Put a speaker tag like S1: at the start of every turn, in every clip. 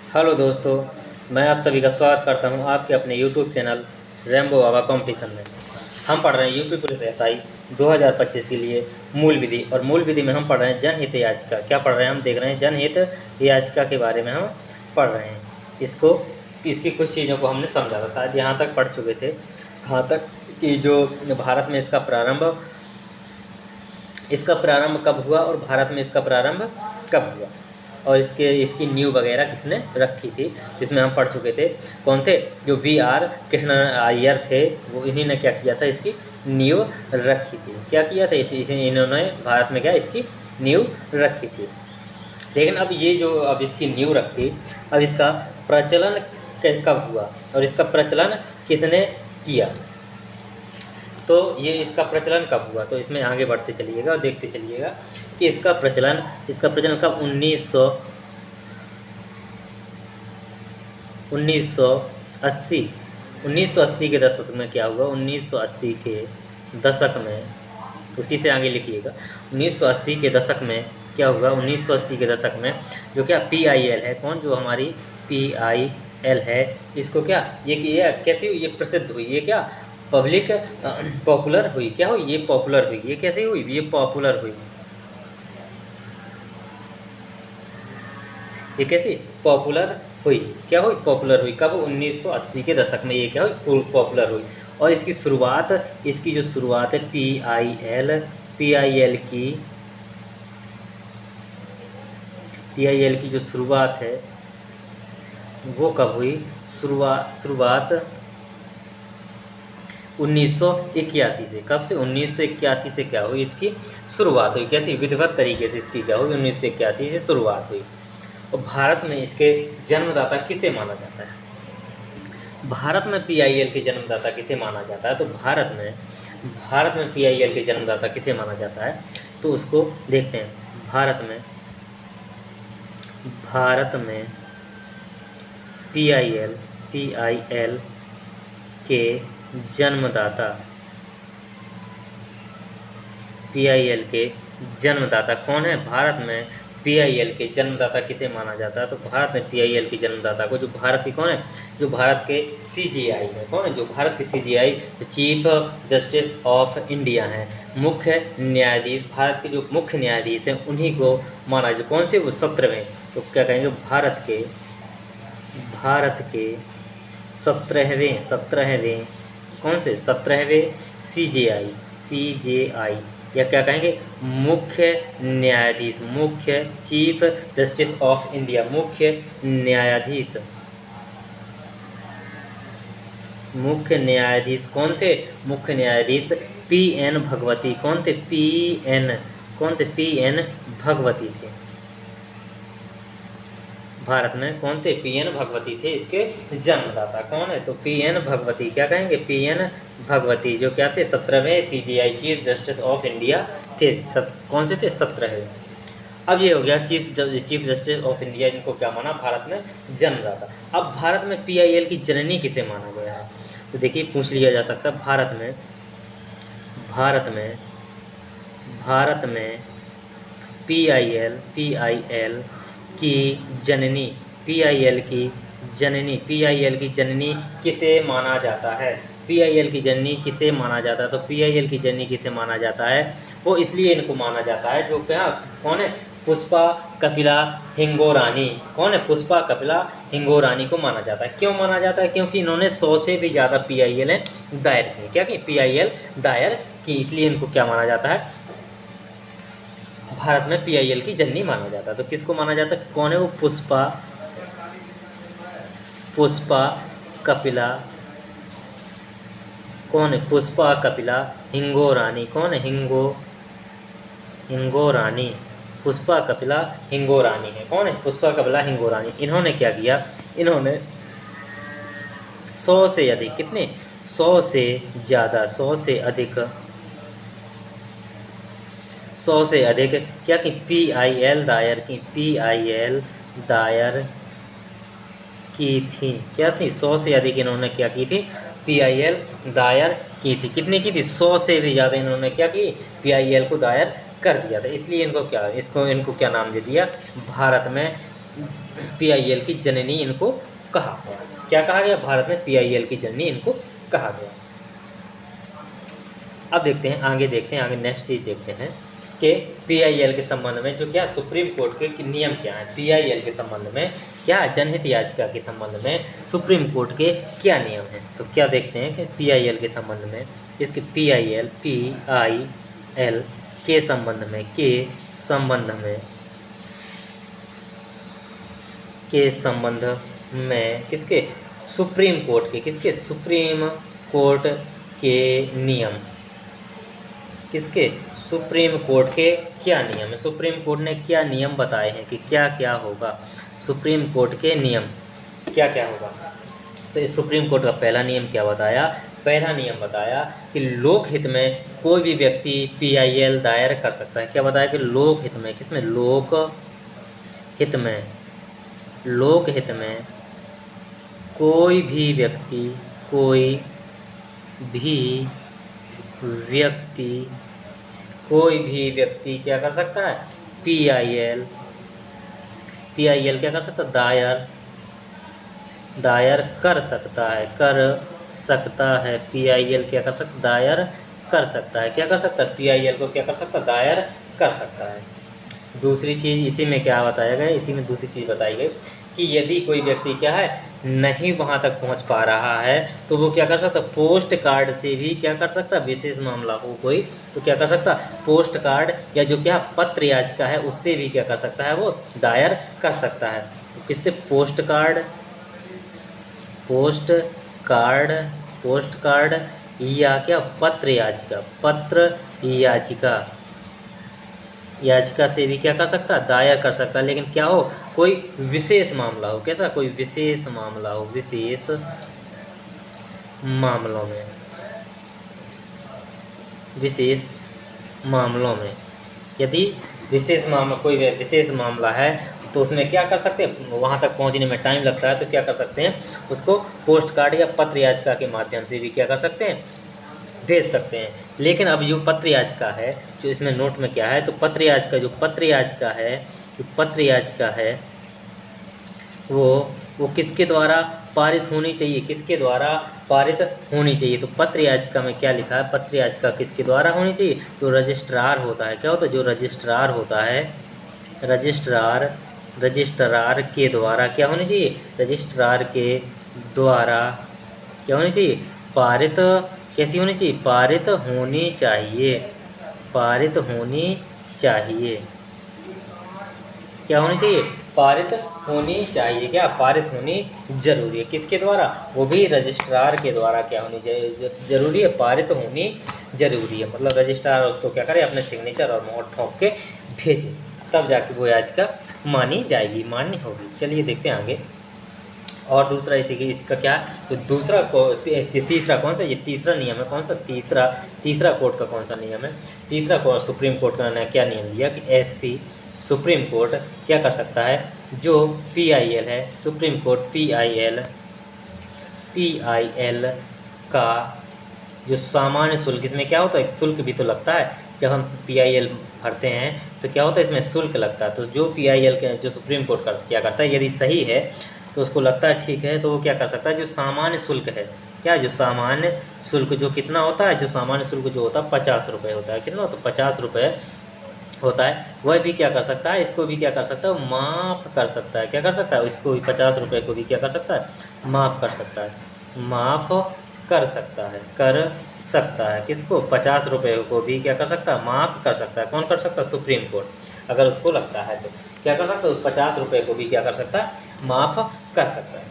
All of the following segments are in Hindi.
S1: हेलो दोस्तों, मैं आप सभी का स्वागत करता हूं आपके अपने यूट्यूब चैनल रेम्बो बाबा कंपटीशन में। हम पढ़ रहे हैं यूपी पुलिस एसआई 2025 के लिए मूल विधि, और मूल विधि में हम पढ़ रहे हैं जनहित याचिका। क्या पढ़ रहे हैं? हम देख रहे हैं जनहित याचिका के बारे में हम पढ़ रहे हैं। इसकी कुछ चीज़ों को हमने समझा था, शायद यहाँ तक पढ़ चुके थे। कहाँ तक कि जो भारत में इसका प्रारंभ कब हुआ और भारत में इसका प्रारंभ कब हुआ, और इसकी नींव वगैरह किसने रखी थी, जिसमें हम पढ़ चुके थे। कौन थे? जो VR कृष्ण अय्यर थे, वो इन्हीं ने क्या किया था, इसकी नींव रखी थी। क्या किया था? इन्होंने भारत में क्या इसकी नींव रखी थी। लेकिन अब ये जो अब इसकी नींव रखी, अब इसका प्रचलन कब हुआ और इसका प्रचलन किसने किया, तो ये इसका प्रचलन कब हुआ। तो इसमें आगे बढ़ते चलिएगा और देखते चलिएगा कि इसका प्रचलन कब 1980 के दशक में क्या हुआ। 1980 के दशक में, उसी से आगे लिखिएगा। 1980 के दशक में क्या हुआ? 1980 के दशक में जो क्या PIL है, कौन? जो हमारी PIL है, इसको क्या ये कैसी हुई? ये प्रसिद्ध हुई। ये क्या पॉपुलर हुई। क्या हुई? ये पॉपुलर हुई। ये कैसे हुई? ये पॉपुलर हुई। ये कैसी? पॉपुलर हुई। क्या हुई? पॉपुलर हुई। कब? 1980 के दशक में ये क्या हुई? पॉपुलर हुई। और इसकी जो शुरुआत है PIL की जो शुरुआत है वो कब हुई? शुरुआत 1981 से। कब से? 1981 से क्या हुई? इसकी शुरुआत हुई। कैसी? विधिवत तरीके से इसकी क्या हुई? 1981 से शुरुआत हुई। और भारत में इसके जन्मदाता किसे माना जाता है? भारत में PIL के जन्मदाता किसे माना जाता है? तो भारत में PIL के जन्मदाता किसे माना जाता है, तो उसको देखते हैं। भारत में PIL के जन्मदाता कौन है? भारत में PIL के जन्मदाता किसे माना जाता है? तो भारत में PIL के जन्मदाता को, जो भारत की कौन है? जो भारत के CJI है। कौन है? जो भारत के CJI, जो चीफ जस्टिस ऑफ इंडिया हैं, मुख्य न्यायाधीश, भारत के जो मुख्य न्यायाधीश हैं, उन्हीं को माना जाए। कौन से? वो 17वें। तो क्या कहेंगे? भारत के 17वें कौन से? 17वें CJI, या क्या कहेंगे? मुख्य न्यायाधीश, मुख्य चीफ जस्टिस ऑफ इंडिया, मुख्य न्यायाधीश कौन थे? मुख्य न्यायाधीश PN भगवती। कौन थे? PN भगवती थे। भारत में कौन थे? PN भगवती थे इसके जन्मदाता। कौन है? तो PN भगवती। क्या कहेंगे? PN भगवती, जो क्या थे? 17वें CJI chief justice of India थे। कौन से थे? 17वें। अब ये हो गया चीफ जस्टिस ऑफ इंडिया, इनको क्या माना? भारत में जन्मदाता। अब भारत में PIL की जननी किसे माना गया है? तो देखिए, पूछ लिया जा सकता है। भारत में PIL की जननी किसे माना जाता है? PIL की जननी किसे माना जाता है? तो PIL की जननी किसे माना जाता है? वो इसलिए इनको माना जाता है, जो क्या, कौन है? पुष्पा कपिला हिंगोरानी। कौन है? पुष्पा कपिला हिंगोरानी को माना जाता है। क्यों माना जाता है? क्योंकि इन्होंने 100 से भी ज़्यादा PIL दायर की। क्या की? PIL दायर की, इसलिए इनको क्या माना जाता है? भारत में PIL की जननी माना जाता है। तो किसको माना जाता है? कौन है वो? पुष्पा कपिला। कौन है? पुष्पा कपिला हिंगोरानी। कौन है? हिंगोरानी। पुष्पा कपिला हिंगोरानी है। कौन है? पुष्पा कपिला हिंगोरानी। इन्होंने क्या किया? इन्होंने 100 से अधिक, कितने? 100 से ज़्यादा, 100 से अधिक क्या की? PIL दायर की थी। क्या थी? 100 से अधिक इन्होंने क्या की थी? PIL दायर की थी। कितनी की थी? 100 से भी ज़्यादा इन्होंने क्या की? PIL को दायर कर दिया था। इसलिए इनको क्या नाम दे दिया? भारत में PIL की जननी इनको कहा गया। क्या कहा गया? भारत में PIL की जननी इनको कहा गया। अब देखते हैं आगे, आगे नेक्स्ट चीज़ देखते हैं कि PIL के संबंध में जो क्या सुप्रीम कोर्ट के नियम क्या हैं। PIL के संबंध में क्या, जनहित याचिका के संबंध में सुप्रीम कोर्ट के क्या नियम हैं। तो क्या देखते हैं कि PIL के संबंध में, इसके PIL के संबंध में, किसके, सुप्रीम कोर्ट के, किसके, सुप्रीम कोर्ट के नियम, किसके, सुप्रीम कोर्ट के क्या नियम है। सुप्रीम कोर्ट ने क्या नियम बताए हैं कि क्या क्या होगा, सुप्रीम कोर्ट के नियम क्या क्या होगा। तो इस सुप्रीम कोर्ट का पहला नियम क्या बताया? पहला नियम बताया कि लोकहित में कोई भी व्यक्ति PIL दायर कर सकता है। क्या बताया? कि लोकहित में, किसमें, लोकहित में, लोकहित में कोई भी व्यक्ति क्या कर सकता है? PIL क्या कर सकता है? दायर कर सकता है, PIL क्या कर सकता है? दायर कर सकता है। क्या कर सकता है? PIL को क्या कर सकता है? दायर कर सकता है। दूसरी चीज़ इसी में क्या बताया गया, इसी में दूसरी चीज़ बताई गई कि यदि कोई व्यक्ति क्या है, नहीं वहाँ तक पहुँच पा रहा है तो वो क्या कर सकता है? पोस्ट कार्ड से भी क्या कर सकता है? विशेष मामला हो कोई तो क्या कर सकता है? पोस्ट कार्ड या जो क्या पत्र याचिका है उससे भी क्या कर सकता है? वो दायर कर सकता है। तो किससे? पोस्ट कार्ड या क्या, पत्र याचिका से भी क्या कर सकता है? दायर कर सकता है। लेकिन क्या हो, कोई विशेष मामला हो। कैसा? कोई विशेष मामला हो, विशेष मामलों में यदि कोई विशेष मामला है तो उसमें क्या कर सकते हैं? वहाँ तक पहुँचने में टाइम लगता है तो क्या कर सकते हैं? उसको पोस्ट कार्ड या पत्र याचिका के माध्यम से भी क्या कर सकते हैं? भेज सकते हैं। लेकिन अब जो पत्र याचिका है, जो इसमें नोट में क्या है, तो पत्र याचिका है वो किसके द्वारा पारित होनी चाहिए? तो पत्र याचिका में क्या लिखा है? पत्र याचिका किसके द्वारा होनी चाहिए? जो रजिस्ट्रार होता है। क्या होता है? जो रजिस्ट्रार होता है, रजिस्ट्रार के द्वारा क्या होनी चाहिए? रजिस्ट्रार के द्वारा क्या होनी चाहिए? पारित, कैसी होनी चाहिए? पारित होनी चाहिए। क्या होनी चाहिए? पारित होनी चाहिए। क्या? पारित होनी जरूरी है। किसके द्वारा? वो भी रजिस्ट्रार के द्वारा क्या होनी चाहिए? जरूरी है, पारित होनी जरूरी है। मतलब रजिस्ट्रार उसको क्या करे? अपने सिग्नेचर और मोहर ठोक के भेजे, तब जाके वो याचिका मानी जाएगी, मान्य होगी। चलिए देखते हैं आगे। और दूसरा इसका क्या है? तो तीसरा कौन सा? ये तीसरा नियम है। कौन सा? तीसरा कोर्ट का कौन सा नियम है? तीसरा कोर्ट, सुप्रीम कोर्ट का ने क्या नियम दिया कि सुप्रीम कोर्ट क्या कर सकता है? जो PIL है, सुप्रीम कोर्ट PIL का जो सामान्य शुल्क, इसमें क्या होता है? एक शुल्क भी तो लगता है। जब हम PIL भरते हैं तो क्या होता है? इसमें शुल्क लगता है। तो जो PIL के जो सुप्रीम कोर्ट क्या करता है, यदि सही है तो उसको लगता है ठीक है, तो वो क्या कर सकता है? जो सामान्य शुल्क है, क्या, जो सामान्य शुल्क जो कितना होता है? जो सामान्य शुल्क जो होता है 50 रुपये होता है। कितना होता है? 50 रुपये होता है। वह भी क्या कर सकता है? इसको भी क्या कर सकता है? माफ़ कर सकता है। क्या कर सकता है? इसको भी 50 रुपये को भी क्या कर सकता है? माफ़ कर सकता है। किसको? 50 रुपये को भी क्या कर सकता है? माफ़ कर सकता है। कौन कर सकता है? Supreme court. अगर उसको लगता है तो क्या कर सकता है? उस 50 रुपये को भी क्या कर सकता है? माफ़ कर सकता है।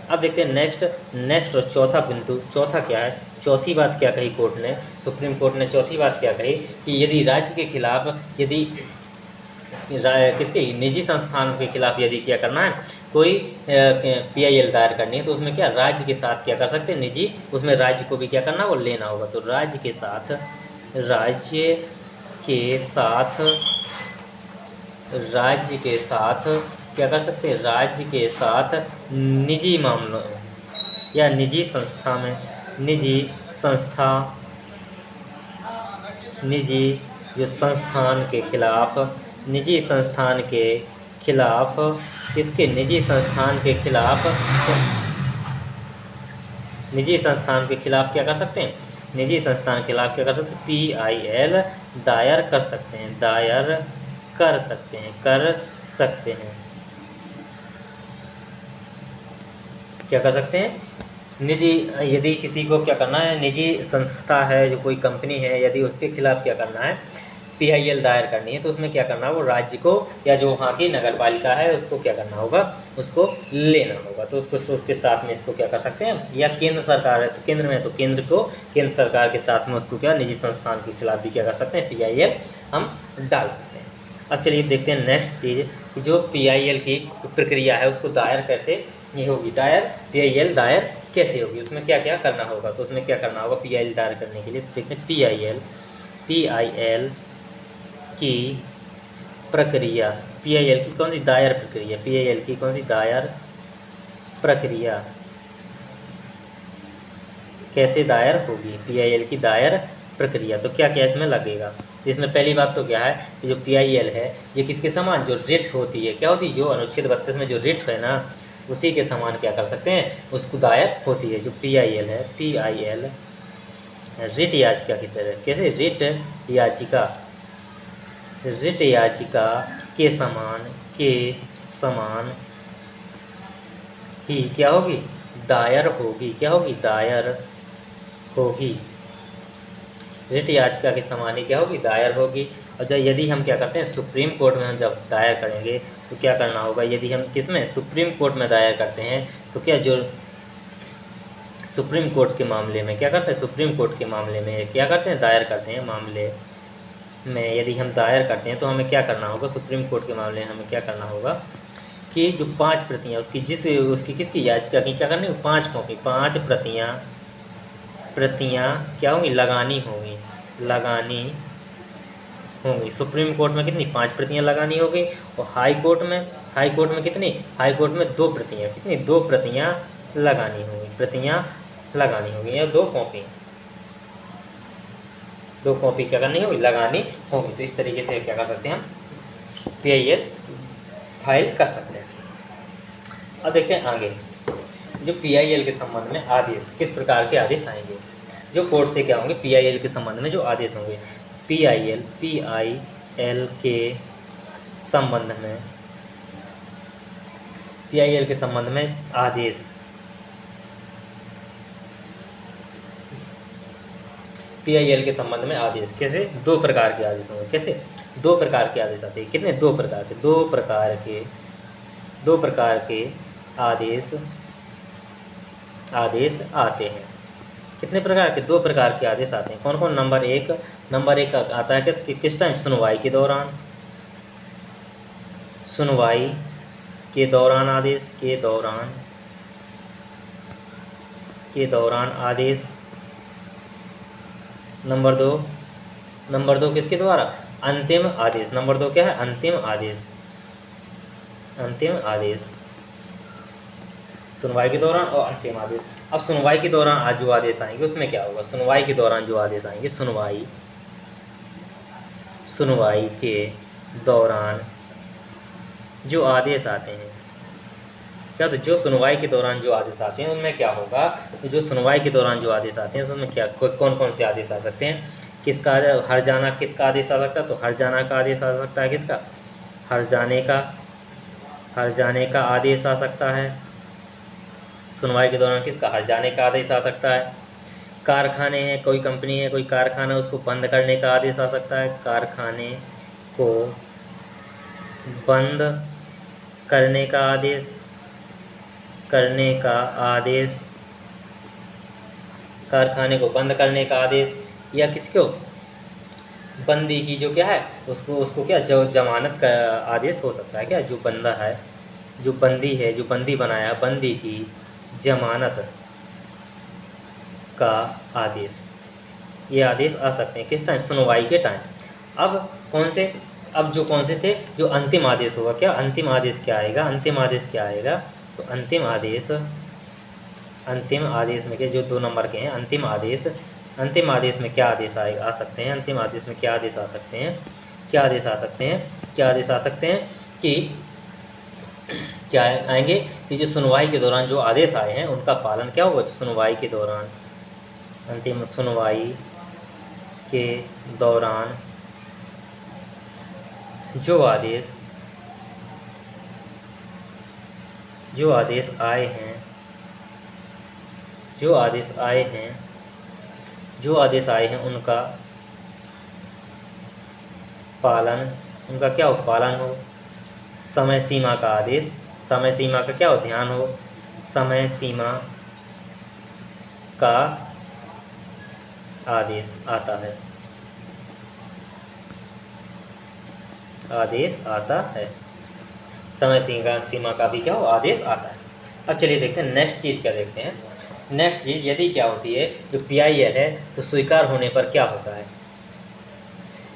S1: अब देखते हैं नेक्स्ट और चौथा बिंदु। चौथा क्या है? चौथी बात क्या कही कोर्ट ने? सुप्रीम कोर्ट ने चौथी बात क्या कही कि यदि राज्य के खिलाफ, यदि किसके, निजी संस्थान के खिलाफ यदि क्या करना है, कोई PIL दायर करनी है, तो उसमें क्या, राज्य के साथ क्या कर सकते हैं? निजी, उसमें राज्य को भी क्या करना, वो लेना होगा। तो राज्य के साथ क्या कर सकते हैं? राज्य के साथ निजी मामलों या निजी जो संस्थान के खिलाफ, निजी संस्थान के खिलाफ, इसके निजी संस्थान के खिलाफ, निजी संस्थान के खिलाफ क्या कर सकते हैं, निजी संस्थान के खिलाफ क्या कर सकते हैं, PIL दायर कर सकते हैं, दायर कर सकते हैं, कर सकते हैं, क्या कर सकते हैं, निजी, यदि किसी को क्या करना है, निजी संस्था है, जो कोई कंपनी है, यदि उसके खिलाफ क्या करना है, PIL दायर करनी है, तो उसमें क्या करना है, वो राज्य को या जो वहाँ की नगर पालिका है उसको क्या करना होगा, उसको लेना होगा। तो उसको उसके साथ में इसको क्या कर सकते हैं, या केंद्र सरकार है तो केंद्र में, तो केंद्र को, केंद्र सरकार के साथ में उसको क्या, निजी संस्थान के खिलाफ भी क्या कर सकते हैं, PIL हम डाल सकते हैं। अब चलिए देखते हैं नेक्स्ट चीज़, जो PIL की प्रक्रिया है उसको दायर कैसे ये होगी, दायर PIL दायर कैसे होगी, उसमें क्या क्या करना होगा। तो उसमें क्या करना होगा PIL दायर करने के लिए, देखते हैं PIL की प्रक्रिया, PIL की कौन सी दायर प्रक्रिया, PIL की कौन सी दायर प्रक्रिया कैसे दायर होगी, PIL की दायर प्रक्रिया। तो क्या क्या इसमें लगेगा, इसमें पहली बात तो क्या है कि जो PIL है ये किसके समान, जो रिट होती है, क्या होती है, जो अनुच्छेद 32 में जो रिट है ना, उसी के समान क्या कर सकते हैं, उसको दायर होती है। जो PIL है, PIL रिट याचिका की तरह, कैसे, रिट याचिका, रिट याचिका के समान ही क्या होगी, दायर होगी, क्या होगी, दायर होगी, रिट याचिका के समान ही क्या होगी, दायर होगी। और जब यदि हम क्या करते हैं, सुप्रीम कोर्ट में हम जब दायर करेंगे तो क्या करना होगा, यदि हम किस में, सुप्रीम कोर्ट में दायर करते हैं, तो क्या जो सुप्रीम कोर्ट के मामले में क्या करते हैं, सुप्रीम कोर्ट के मामले में क्या करते हैं, दायर करते हैं, मामले में यदि हम दायर करते हैं तो हमें क्या करना होगा, सुप्रीम कोर्ट के मामले में हमें क्या करना होगा कि जो 5 प्रतियाँ उसकी, उसकी किसकी याचिका की क्या करनी, 5 कॉपी, 5 प्रतियाँ क्या होंगी, लगानी होंगी, लगानी होंगी। सुप्रीम कोर्ट में कितनी, 5 प्रतियाँ लगानी होगी, और हाई कोर्ट में कितनी, हाई कोर्ट में 2 प्रतियाँ, कितनी, 2 प्रतियाँ लगानी होंगी, प्रतियाँ लगानी होंगी, या 2 कॉपी, 2 कॉपी क्या करनी होगी, लगानी होगी। तो इस तरीके से क्या कर सकते हैं हम PIL फाइल कर सकते हैं। अब देखते हैं आगे, जो PIL के संबंध में आदेश, किस प्रकार के आदेश आएंगे, जो कोर्ट से क्या होंगे, PIL के संबंध में जो आदेश होंगे, PIL के संबंध में, PIL के संबंध में आदेश, PIL के संबंध में आदेश कैसे, 2 प्रकार के आदेश होंगे, कैसे, 2 प्रकार के आदेश आते हैं, कितने, 2 प्रकार के, 2 प्रकार के आदेश आते हैं, कितने प्रकार के, 2 प्रकार के आदेश आते हैं, कौन कौन, नंबर एक आता है किस टाइम, सुनवाई के दौरान, सुनवाई के दौरान आदेश, के दौरान आदेश। नंबर दो किसके द्वारा, अंतिम आदेश, नंबर 2 क्या है, अंतिम आदेश, सुनवाई के दौरान और अंतिम आदेश। अब सुनवाई के दौरान आज जो आदेश आएंगे उसमें क्या होगा, सुनवाई के दौरान जो आदेश आएंगे, सुनवाई के दौरान जो आदेश आते हैं, क्या, तो जो सुनवाई के दौरान जो आदेश आते हैं उनमें क्या होगा, तो जो सुनवाई के दौरान जो आदेश आते हैं उसमें क्या, कौन कौन से आदेश आ सकते हैं, किसका, हर्जाना किसका आदेश आ सकता है, तो हर्जाना का आदेश आ सकता है, किसका, हर्जाने का आदेश आ सकता है, सुनवाई के दौरान किसका, हर्जाने का आदेश आ सकता है। कारखाने हैं, कोई कंपनी है, कोई कारखाना, उसको बंद करने का आदेश आ सकता है, कारखाने को बंद करने का आदेश, कारखाने को बंद करने का आदेश, या किसको, बंदी की जो क्या है उसको क्या, जो जमानत का आदेश हो सकता है, क्या, जो बंदा है, जो बंदी है, जो बंदी बनाया, बंदी की जमानत का आदेश, ये आदेश आ सकते हैं किस टाइम, सुनवाई के टाइम। अब कौन से थे, जो अंतिम आदेश होगा, क्या, अंतिम आदेश क्या आएगा, तो अंतिम आदेश में क्या, जो 2 नंबर के हैं, अंतिम आदेश में क्या आदेश आ सकते हैं, अंतिम आदेश में क्या आदेश आ सकते हैं, कि क्या आएंगे कि जो सुनवाई के दौरान जो आदेश आए हैं उनका पालन क्या होगा। सुनवाई के दौरान, अंतिम सुनवाई के दौरान जो आदेश आए हैं, जो आदेश आए हैं उनका पालन, उनका क्या हो, पालन हो। समय सीमा का आदेश, समय सीमा का क्या हो, ध्यान हो। समय सीमा का आदेश आता है, आदेश आता है। समय सीमा का भी क्या हो, आदेश आता है। अब चलिए देखते हैं नेक्स्ट चीज़ क्या देखते हैं। नेक्स्ट चीज़ यदि क्या होती है, जो PIL है तो स्वीकार होने पर क्या होता है।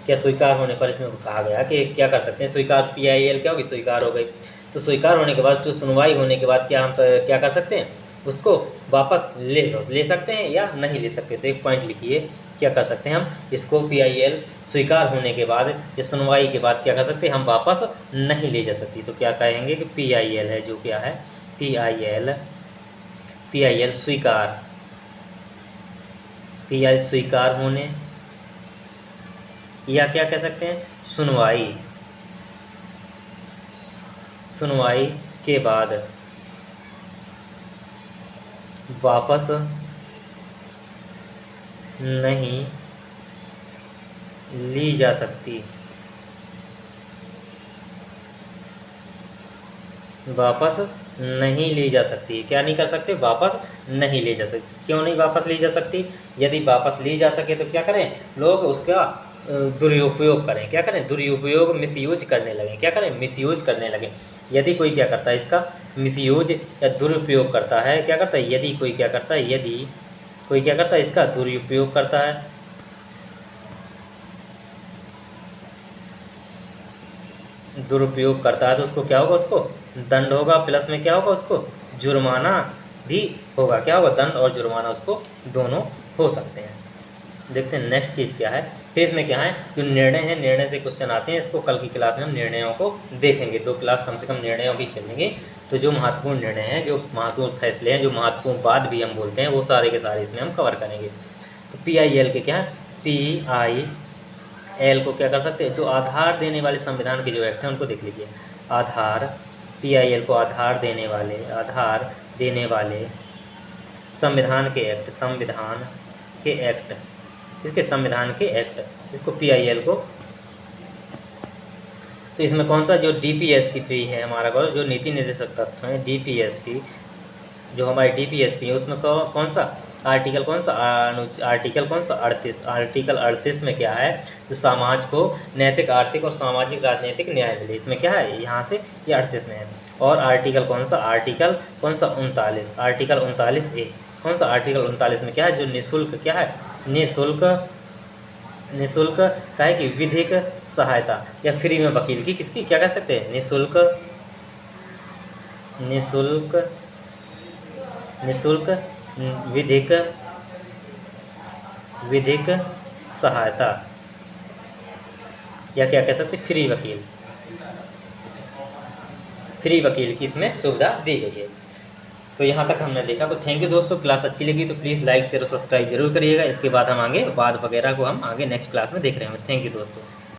S1: क्या स्वीकार होने पर इसमें कहा गया कि क्या कर सकते हैं, स्वीकार PIL क्या होगी, स्वीकार हो गई। तो स्वीकार होने के बाद जो सुनवाई होने के बाद क्या हम क्या कर सकते हैं, उसको वापस ले सकते हैं या नहीं ले सकते। तो एक पॉइंट लिखिए, क्या कर सकते हैं हम इसको, PIL स्वीकार होने के बाद या सुनवाई के बाद क्या कर सकते हैं हम, वापस नहीं ले जा सकती। तो क्या कहेंगे कि PIL है जो क्या है, PIL स्वीकार, PIL स्वीकार होने, या क्या कह सकते हैं, सुनवाई के बाद वापस नहीं ली जा सकती, वापस नहीं ली जा सकती। क्या नहीं कर सकते, वापस नहीं ले जा सकती। क्यों नहीं वापस ली जा सकती, यदि वापस ली जा सके तो क्या करें, लोग उसका दुरुपयोग करें, क्या करें, दुरुपयोग, मिसयूज करने लगें, क्या करें, मिसयूज करने लगें। यदि कोई क्या करता है इसका मिसयूज या दुरुपयोग करता है, क्या करता है, यदि कोई क्या करता है, यदि कोई क्या करता है इसका दुरुपयोग करता है, दुरुपयोग करता है तो उसको क्या होगा, उसको दंड होगा, प्लस में क्या होगा, उसको जुर्माना भी होगा। क्या होगा, दंड और जुर्माना उसको दोनों हो सकते हैं। देखते हैं नेक्स्ट चीज़ क्या है। फिर इसमें क्या है, जो निर्णय है, निर्णय से क्वेश्चन आते हैं। इसको कल की क्लास में हम निर्णयों को देखेंगे, 2 क्लास कम से कम निर्णयों की चलेंगे। तो जो महत्वपूर्ण निर्णय हैं, जो महत्वपूर्ण फैसले हैं, जो महत्वपूर्ण बात भी हम बोलते हैं, वो सारे के सारे इसमें हम कवर करेंगे। तो PIL के क्या है, PIL को क्या कर सकते हैं, जो आधार देने वाले संविधान के जो एक्ट हैं उनको देख लीजिए। आधार, PIL को आधार देने वाले संविधान के एक्ट, संविधान के एक्ट, इसको PIL को, तो इसमें कौन सा, जो DPSP है हमारा, जो नीति निर्देशक तत्व है, DPSP, जो हमारे DPSP है उसमें कौन सा आर्टिकल, आर्टिकल 38 में क्या है, जो समाज को नैतिक, आर्थिक और सामाजिक राजनीतिक न्याय मिले, इसमें क्या है, यहाँ से ये 38 में है। और आर्टिकल 39, आर्टिकल 39A, कौन सा, आर्टिकल 39 में क्या है, जो निःशुल्क, क्या है, निःशुल्क का है कि विधिक सहायता या फ्री में वकील की, किसकी, क्या कह सकते हैं, निःशुल्क विधिक सहायता, या क्या कह सकते, फ्री वकील की इसमें सुविधा दी गई है। तो यहाँ तक हमने देखा। तो थैंक यू दोस्तों, क्लास अच्छी लगी तो प्लीज़ लाइक शेयर और सब्सक्राइब जरूर करिएगा। इसके बाद हम आगे बाद वगैरह को हम आगे नेक्स्ट क्लास में देख रहे हैं। थैंक यू दोस्तों।